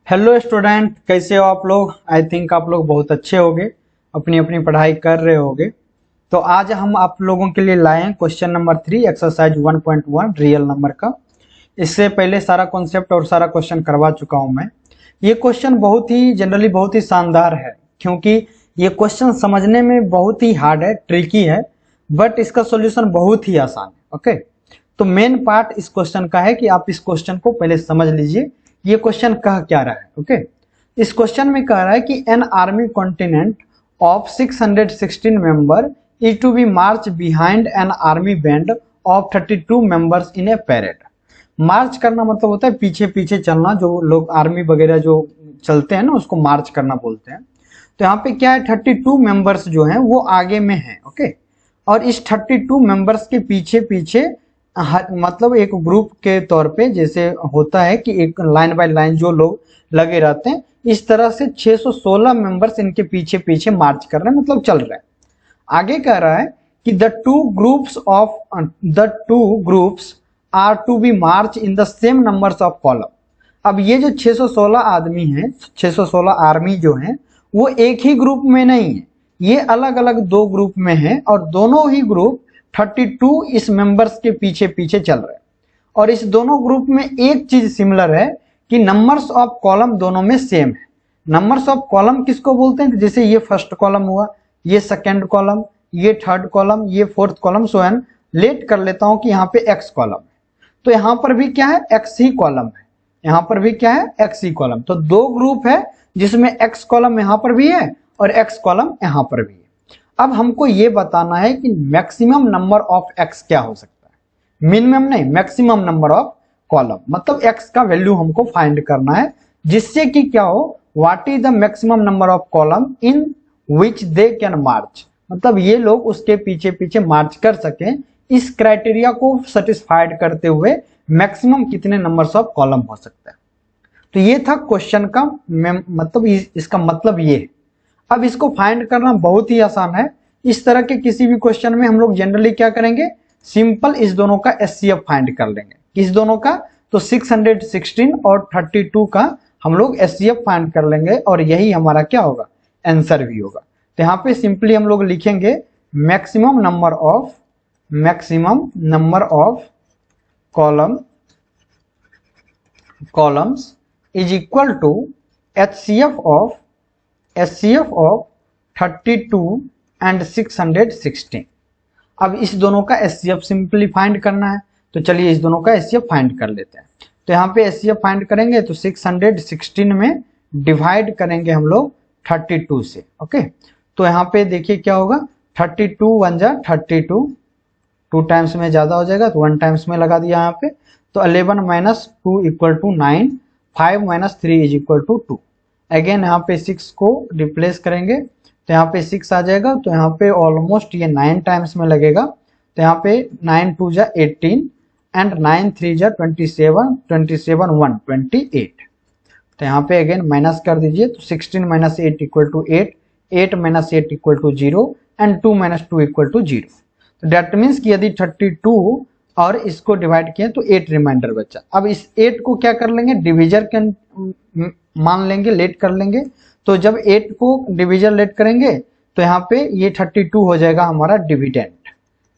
Hello student, कैसे हो आप लोग। आई थिंक आप लोग बहुत अच्छे होंगे, अपनी अपनी पढ़ाई कर रहे होंगे। तो आज हम आप लोगों के लिए लाए हैं question number 3 exercise 1.1 real number का। इससे पहले सारा कॉन्सेप्ट और सारा क्वेश्चन करवा चुका हूं मैं। ये क्वेश्चन बहुत ही जनरली बहुत ही शानदार है, क्योंकि ये क्वेश्चन समझने में बहुत ही हार्ड है, ट्रिकी है, बट इसका सोल्यूशन बहुत ही आसान है। ओके, तो मेन पार्ट इस क्वेश्चन का है कि आप इस क्वेश्चन को पहले समझ लीजिए ये क्वेश्चन कह क्या रहा है। ओके, इस क्वेश्चन में कह रहा है कि an army contingent of 616 member is to be march behind an army band of 32 members in a parade. March करना मतलब होता है पीछे पीछे चलना, जो लोग आर्मी वगैरह जो चलते हैं ना उसको मार्च करना बोलते हैं। तो यहाँ पे क्या है, 32 मेंबर्स जो हैं वो आगे में हैं। ओके, और इस 32 मेंबर्स के पीछे पीछे मतलब एक ग्रुप के तौर पे जैसे होता है कि एक लाइन बाय लाइन जो लोग लगे रहते हैं, इस तरह से 616 मेंबर्स इनके पीछे पीछे मार्च कर रहे हैं, मतलब चल रहे हैं। आगे कह रहा है कि the two groups are to be march in the same numbers of column. अब ये जो 616 आदमी हैं, 616 आर्मी जो हैं, वो एक ही ग्रुप में नहीं है, ये अलग अलग दो ग्रुप में है, और दोनों ही ग्रुप 32 इस मेंबर्स के पीछे पीछे चल रहे हैं। और इस दोनों ग्रुप में एक चीज सिमिलर है कि नंबर्स ऑफ कॉलम दोनों में सेम है। नंबर्स ऑफ कॉलम किसको बोलते हैं, जैसे ये फर्स्ट कॉलम हुआ, ये सेकंड कॉलम, ये थर्ड कॉलम, ये फोर्थ कॉलम, सो एन लेट कर लेता हूं कि यहाँ पे एक्स कॉलम है, तो यहाँ पर भी क्या है, एक्स ही कॉलम है, यहाँ पर भी क्या है, एक्स ही कॉलम। तो दो ग्रुप है जिसमें एक्स कॉलम यहाँ पर भी है और एक्स कॉलम यहाँ पर भी है। अब हमको ये बताना है कि मैक्सिमम नंबर ऑफ एक्स क्या हो सकता है, मिनिमम नहीं, मैक्सिमम नंबर ऑफ कॉलम, मतलब एक्स का वैल्यू हमको फाइंड करना है, जिससे कि क्या हो, what is the maximum number of column in which they can march, मतलब ये लोग उसके पीछे पीछे मार्च कर सकें। इस क्राइटेरिया को सेटिस्फाइड करते हुए मैक्सिमम कितने नंबर्स ऑफ कॉलम हो सकता है। तो ये था क्वेश्चन का मतलब, इसका मतलब ये है। अब इसको फाइंड करना बहुत ही आसान है। इस तरह के किसी भी क्वेश्चन में हम लोग जनरली क्या करेंगे, सिंपल इस दोनों का एचसीएफ फाइंड कर लेंगे। किस दोनों का, तो 616 और 32 का हम लोग एचसीएफ फाइंड कर लेंगे, और यही हमारा क्या होगा, आंसर भी होगा। तो यहाँ पे सिंपली हम लोग लिखेंगे maximum number of columns is equal to HCF of 32 and 616। अब इस दोनों का एचसीएफ सिंपली फाइंड करना है, तो चलिए इस दोनों का एचसीएफ फाइंड कर लेते हैं। तो यहाँ पे एचसीएफ फाइंड करेंगे तो 616 में डिवाइड करेंगे हम लोग 32 से। ओके, तो यहाँ पे देखिए क्या होगा, 32 1 जा 32, 2 टाइम्स में ज्यादा हो जाएगा तो 1 टाइम्स में लगा दिया यहाँ पे। तो 11 माइनस 2 इक्वल टू 9, 5 माइनस 3 इज इक्वल टू 2। अगेन यहाँ पे 6 को रिप्लेस करेंगे तो यहाँ पे 6 आ जाएगा, तो यहाँ पे ऑलमोस्ट ये 9 टाइम्स में लगेगा। तो यहाँ पे 9 2 जा 18 एंड 9 3 जा 27, 27 1 28। तो यहाँ पे अगेन माइनस कर दीजिए, तो 16 minus 8 equal to 8, 8 minus 8 equal to 0 and 2 minus 2 equal to 0। तो डेट मीन्स कि यदि 32 और इसको डिवाइड किए तो 8 रिमाइंडर बचा। अब इस 8 को क्या कर लेंगे, डिविजर के मान लेंगे, लेट कर लेंगे। तो जब 8 को डिविजर लेट करेंगे तो यहाँ पे ये 32 हो जाएगा हमारा डिविडेंड।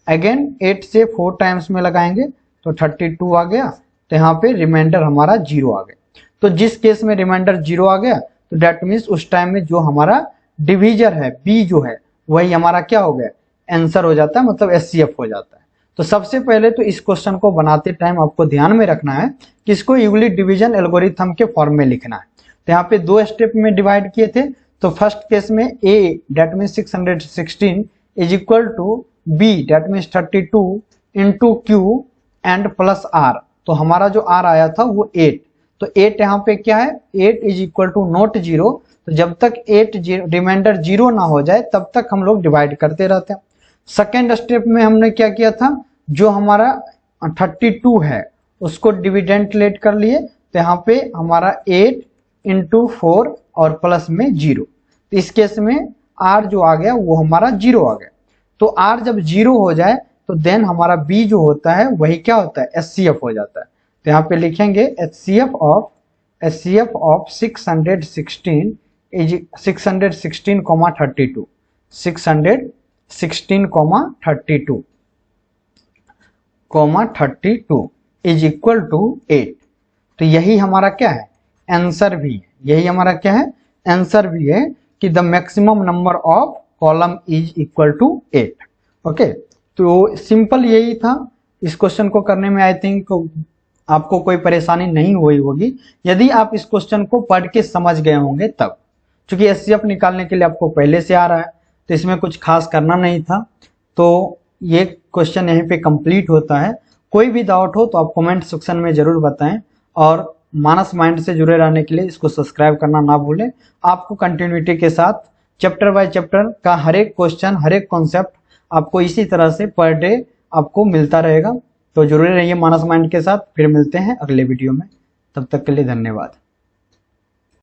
अगेन 8 से 4 टाइम्स में लगाएंगे तो 32 आ गया, तो यहाँ पे रिमाइंडर हमारा 0 आ गया। तो जिस केस में रिमाइंडर 0 आ गया तो डेट मीन्स उस टाइम में जो हमारा डिविजर है बी जो है वही हमारा क्या हो गया, आंसर हो जाता है, मतलब एचसीएफ हो जाता है। तो सबसे पहले तो इस क्वेश्चन को बनाते टाइम आपको ध्यान में रखना है कि इसको यूक्लिड डिवीजन एल्गोरिथम के फॉर्म में लिखना है। तो यहाँ पे 2 स्टेप में डिवाइड किए थे। तो फर्स्ट केस में a that means 616 is equal to b that means 32 into q and plus r। तो हमारा जो r आया था वो 8। तो 8 यहाँ पे क्या है, 8 इज इक्वल टू नॉट 0। तो जब तक 8 रिमाइंडर 0 ना हो जाए तब तक हम लोग डिवाइड करते रहते हैं। सेकेंड स्टेप में हमने क्या किया था, जो हमारा 32 है उसको डिविडेंड लेट कर लिए। तो यहाँ पे हमारा 8 इंटू 4 और प्लस में 0। तो इस केस में r जो आ गया वो हमारा 0 आ गया। तो r जब 0 हो जाए तो देन हमारा b जो होता है वही क्या होता है, एचसीएफ हो जाता है। तो यहाँ पे लिखेंगे HCF of HCF of 616 is 616,32 616,32 is equal to 8। तो यही हमारा क्या है, आंसर भी है। यही हमारा क्या है, आंसर भी है कि the maximum number of column is equal to 8। Okay, तो सिंपल यही था। इस क्वेश्चन को करने में आई थिंक आपको कोई परेशानी नहीं हुई होगी, यदि आप इस क्वेश्चन को पढ़ के समझ गए होंगे तब। क्योंकि एचसीएफ निकालने के लिए आपको पहले से आ रहा है, तो इसमें कुछ खास करना नहीं था। तो ये क्वेश्चन यहीं पे कंप्लीट होता है। कोई भी डाउट हो तो आप कमेंट सेक्शन में जरूर बताएं, और मानस माइंड से जुड़े रहने के लिए इसको सब्सक्राइब करना ना भूलें। आपको कंटिन्यूटी के साथ चैप्टर बाय चैप्टर का हर एक क्वेश्चन, हर एक कॉन्सेप्ट आपको इसी तरह से पर डे आपको मिलता रहेगा। तो जरूर रहिए मानस माइंड के साथ। फिर मिलते हैं अगले वीडियो में, तब तक के लिए धन्यवाद।